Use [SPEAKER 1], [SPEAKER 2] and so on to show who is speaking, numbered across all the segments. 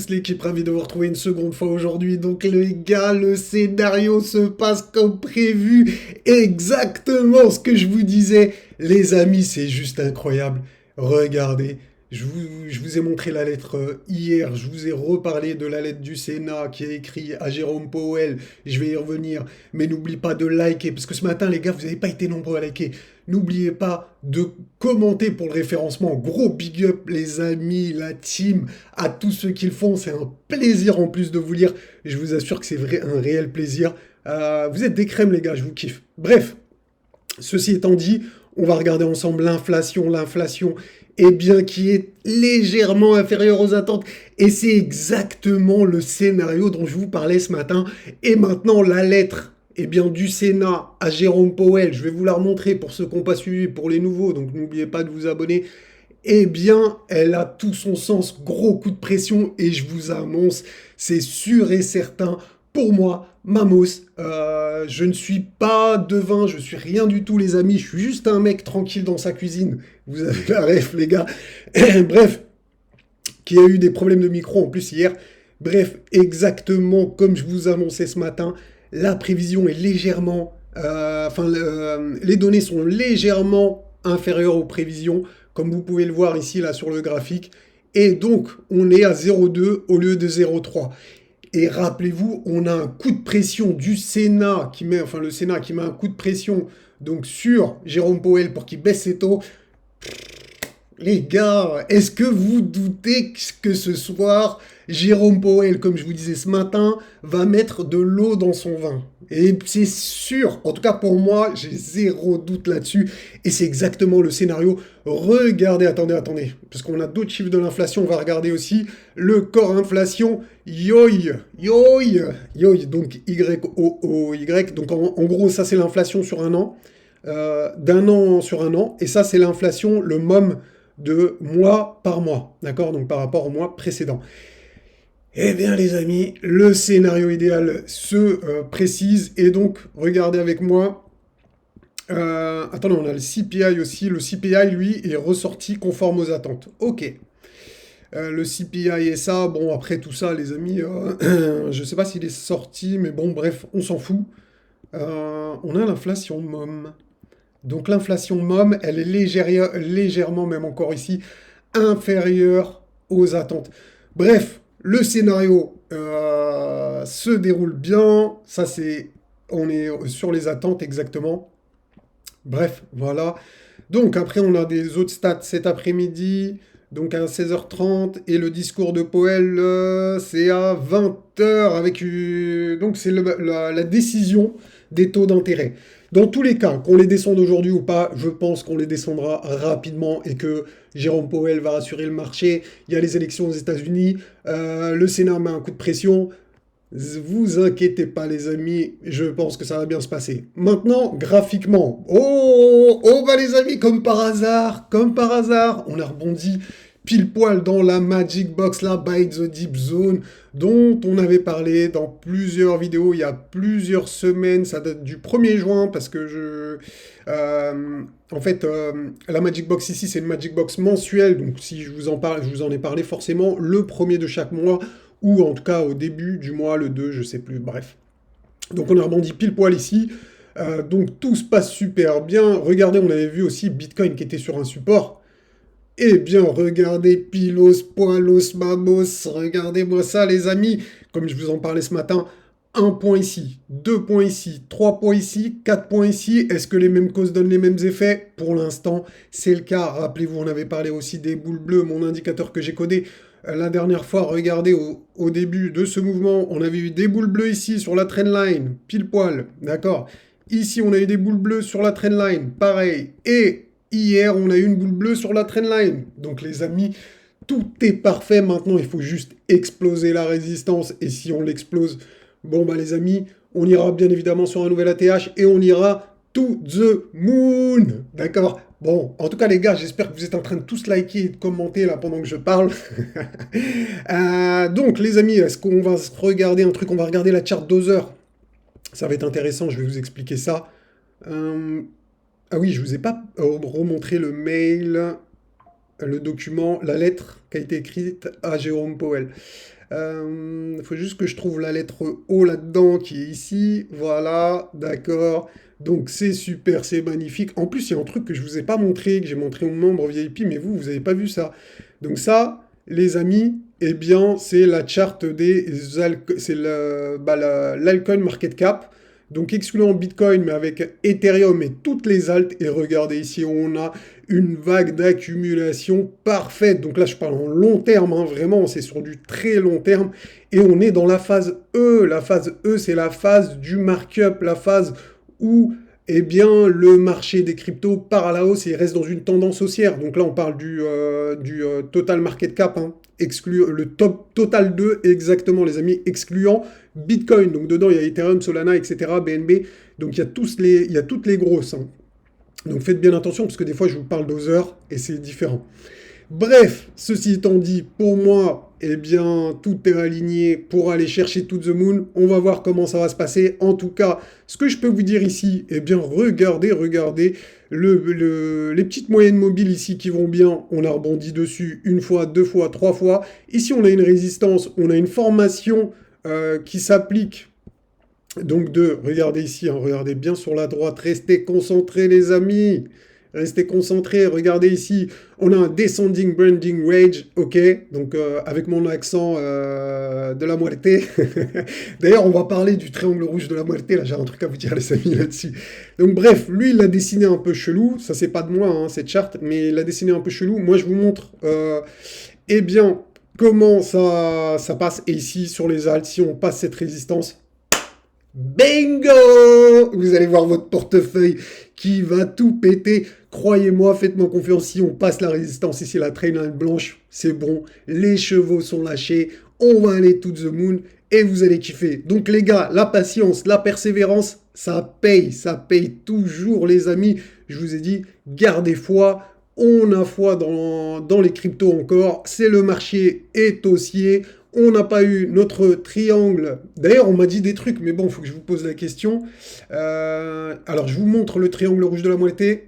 [SPEAKER 1] L'équipe, ravie de vous retrouver une seconde fois aujourd'hui. Donc les gars, le scénario se passe comme prévu. Exactement ce que je vous disais. Les amis, c'est juste incroyable. Regardez, je vous ai montré la lettre hier. Je vous ai reparlé de la lettre du Sénat qui est écrite à Jérôme Powell. Je vais y revenir. Mais n'oublie pas de liker. Parce que ce matin, les gars, vous n'avez pas été nombreux à liker. N'oubliez pas de commenter pour le référencement. Gros big up les amis, la team, à tous ceux qui le font. C'est un plaisir en plus de vous lire. Je vous assure que c'est vrai, un réel plaisir. Vous êtes des crèmes les gars, je vous kiffe. Bref, ceci étant dit, on va regarder ensemble l'inflation. L'inflation, eh bien, qui est légèrement inférieure aux attentes. Et c'est exactement le scénario dont je vous parlais ce matin. Et maintenant, la lettre eh bien, du Sénat à Jérôme Powell, je vais vous la remontrer pour ceux qui n'ont pas suivi, pour les nouveaux, donc n'oubliez pas de vous abonner. Eh bien, elle a tout son sens, gros coup de pression, et je vous annonce, c'est sûr et certain, pour moi, Mamos, je ne suis pas devin, je suis rien du tout les amis, je suis juste un mec tranquille dans sa cuisine. Vous avez la ref les gars. Bref, qui a eu des problèmes de micro en plus hier. Bref, exactement comme je vous annonçais ce matin, la prévision est légèrement... les données sont légèrement inférieures aux prévisions, comme vous pouvez le voir ici là sur le graphique. Et donc, on est à 0,2 au lieu de 0,3. Et rappelez-vous, on a un coup de pression du Sénat qui met, enfin le Sénat qui met un coup de pression donc sur Jérôme Powell pour qu'il baisse ses taux. Les gars, est-ce que vous doutez que ce soir, Jérôme Powell, comme je vous disais ce matin, va mettre de l'eau dans son vin? Et c'est sûr, en tout cas pour moi, j'ai zéro doute là-dessus. Et c'est exactement le scénario. Regardez, attendez, parce qu'on a d'autres chiffres de l'inflation, on va regarder aussi le corps inflation. Yoï, donc Y. Donc en gros, ça c'est l'inflation sur un an, d'un an sur un an. Et ça c'est l'inflation, le MOM de mois par mois, d'accord? Donc par rapport au mois précédent. Eh bien les amis, le scénario idéal se précise et donc regardez avec moi. Attendez, on a le CPI aussi. Le CPI, lui, est ressorti conforme aux attentes. Ok. Le CPI et ça, bon, après tout ça, les amis, je sais pas s'il est sorti, mais bon, bref, on s'en fout. On a l'inflation MOM. Donc l'inflation MOM, elle est légèrement, même encore ici, inférieure aux attentes. Bref, le scénario se déroule bien. Ça, c'est... On est sur les attentes exactement. Bref, voilà. Donc après, on a des autres stats cet après-midi. Donc à 16h30. Et le discours de Powell, c'est à 20h. Donc c'est la décision des taux d'intérêt. Dans tous les cas, qu'on les descende aujourd'hui ou pas, je pense qu'on les descendra rapidement et que Jérôme Powell va rassurer le marché. Il y a les élections aux États-Unis, le Sénat met un coup de pression. Vous inquiétez pas les amis, je pense que ça va bien se passer. Maintenant, graphiquement, oh bah les amis, comme par hasard, on a rebondi pile poil dans la Magic Box, la Buy the Deep Zone, dont on avait parlé dans plusieurs vidéos il y a plusieurs semaines, ça date du 1er juin, parce que en fait, la Magic Box ici, c'est une Magic Box mensuelle, donc si je vous en parle, je vous en ai parlé forcément, le premier de chaque mois, ou en tout cas au début du mois, le 2, je sais plus, bref. Donc on a rebondi pile poil ici, donc tout se passe super bien. Regardez, on avait vu aussi Bitcoin qui était sur un support. Eh bien, regardez, Pilos, Poilos, Mamos, regardez-moi ça les amis. Comme je vous en parlais ce matin, un point ici, 2 points ici, 3 points ici, 4 points ici. Est-ce que les mêmes causes donnent les mêmes effets? Pour l'instant, c'est le cas. Rappelez-vous, on avait parlé aussi des boules bleues, mon indicateur que j'ai codé. La dernière fois, regardez, au début de ce mouvement, on avait eu des boules bleues ici sur la trendline, pile poil, d'accord? Ici, on a eu des boules bleues sur la trendline, pareil. Et hier, on a eu une boule bleue sur la trendline. Donc les amis, tout est parfait. Maintenant, il faut juste exploser la résistance. Et si on l'explose, bon bah les amis, on ira bien évidemment sur un nouvel ATH et on ira to the moon. D'accord? Bon, en tout cas les gars, j'espère que vous êtes en train de tous liker et de commenter là pendant que je parle. Donc les amis, est-ce qu'on va regarder un truc? On va regarder la charte Dozer. Ça va être intéressant, je vais vous expliquer ça. Ah oui, je vous ai pas remontré le mail. le document, la lettre qui a été écrite à Jérôme Powell. Il faut juste que je trouve la lettre O là-dedans qui est ici. Voilà, d'accord. Donc c'est super, c'est magnifique. En plus, il y a un truc que je vous ai pas montré, que j'ai montré aux membres VIP, mais vous n'avez pas vu ça. Donc ça, les amis, eh bien, c'est la charte c'est l'alcoin market cap. Donc excluant Bitcoin, mais avec Ethereum et toutes les altes. Et regardez ici, on a une vague d'accumulation parfaite. Donc là, je parle en long terme, hein, vraiment, c'est sur du très long terme. Et on est dans la phase E. La phase E, c'est la phase du markup, la phase où eh bien, le marché des cryptos part à la hausse et il reste dans une tendance haussière. Donc là, on parle du total market cap, hein, le top total 2, exactement, les amis, excluant Bitcoin. Donc dedans, il y a Ethereum, Solana, etc., BNB. Donc il y a toutes les grosses. Hein. Donc faites bien attention, parce que des fois, je vous parle d'Other et c'est différent. Bref, ceci étant dit, pour moi, eh bien, tout est aligné pour aller chercher To The Moon. On va voir comment ça va se passer. En tout cas, ce que je peux vous dire ici, eh bien, regardez les petites moyennes mobiles ici qui vont bien. On a rebondi dessus une fois, deux fois, trois fois. Ici, on a une résistance, on a une formation qui s'applique. Donc regardez ici, hein, regardez bien sur la droite, restez concentrés les amis. Restez concentrés, regardez ici, on a un descending branding range, ok, donc avec mon accent de la muerte. D'ailleurs, on va parler du triangle rouge de la muerte, là j'ai un truc à vous dire les amis là-dessus. Donc bref, lui il l'a dessiné un peu chelou, ça c'est pas de moi hein, cette charte, mais il l'a dessiné un peu chelou. Moi je vous montre, eh bien, comment ça passe, et ici sur les alts, si on passe cette résistance, bingo! Vous allez voir votre portefeuille qui va tout péter. Croyez-moi, faites-moi confiance. Si on passe la résistance ici, la train line blanche, c'est bon. Les chevaux sont lâchés. On va aller to the moon et vous allez kiffer. Donc les gars, la patience, la persévérance, ça paye toujours les amis. Je vous ai dit, gardez foi. On a foi dans les cryptos encore. C'est le marché est haussier. On n'a pas eu notre triangle. D'ailleurs, on m'a dit des trucs, mais bon, il faut que je vous pose la question. Alors, je vous montre le triangle rouge de la moitié.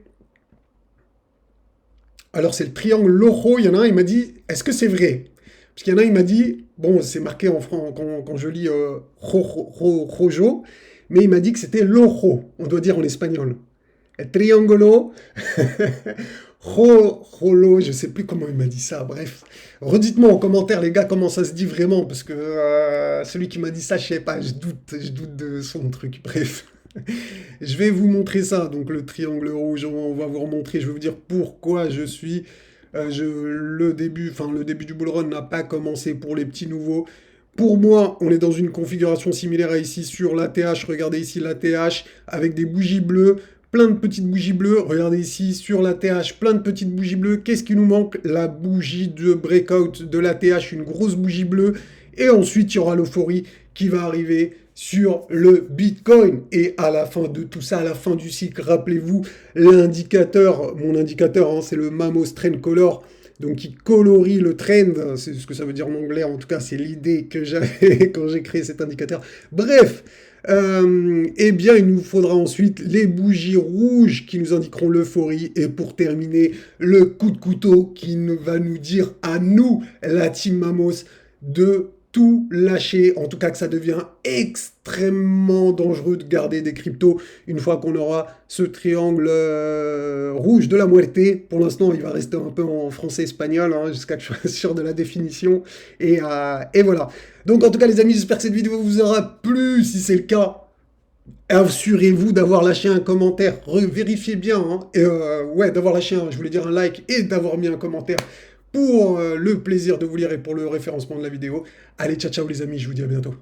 [SPEAKER 1] Alors, c'est le triangle Lojo. Il y en a un, il m'a dit, est-ce que c'est vrai? Parce qu'il y en a un, il m'a dit, bon, c'est marqué en français quand je lis Rojo, mais il m'a dit que c'était Lojo. On doit dire en espagnol. El triangolo. Rolo, je sais plus comment il m'a dit ça, bref. Redites-moi en commentaire, les gars, comment ça se dit vraiment, parce que celui qui m'a dit ça, je sais pas, je doute de son truc, bref. Je vais vous montrer ça, donc le triangle rouge, on va vous remontrer, je vais vous dire pourquoi je suis... le début du bull run n'a pas commencé pour les petits nouveaux. Pour moi, on est dans une configuration similaire à ici sur l'ATH, regardez ici l'ATH, avec des bougies bleues, plein de petites bougies bleues. Regardez ici, sur l'ATH, plein de petites bougies bleues. Qu'est-ce qui nous manque? La bougie de breakout de l'ATH, une grosse bougie bleue. Et ensuite, il y aura l'euphorie qui va arriver sur le Bitcoin. Et à la fin de tout ça, à la fin du cycle, rappelez-vous, l'indicateur, mon indicateur, hein, c'est le Mamos Trend Color. Donc, qui colorie le trend, c'est ce que ça veut dire en anglais, en tout cas, c'est l'idée que j'avais quand j'ai créé cet indicateur. Bref, eh bien, il nous faudra ensuite les bougies rouges qui nous indiqueront l'euphorie. Et pour terminer, le coup de couteau qui va nous dire à nous, la team Mamos, de tout lâcher. En tout cas, que ça devient extrêmement dangereux de garder des cryptos une fois qu'on aura ce triangle rouge de la muerte. Pour l'instant, il va rester un peu en français-espagnol, hein, jusqu'à que je sois sûr de la définition. Et voilà. Donc, en tout cas, les amis, j'espère que cette vidéo vous aura plu. Si c'est le cas, assurez-vous d'avoir lâché un commentaire. Vérifiez bien. Hein, ouais, d'avoir lâché je voulais dire un like et d'avoir mis un commentaire pour le plaisir de vous lire et pour le référencement de la vidéo. Allez, ciao, ciao les amis, je vous dis à bientôt.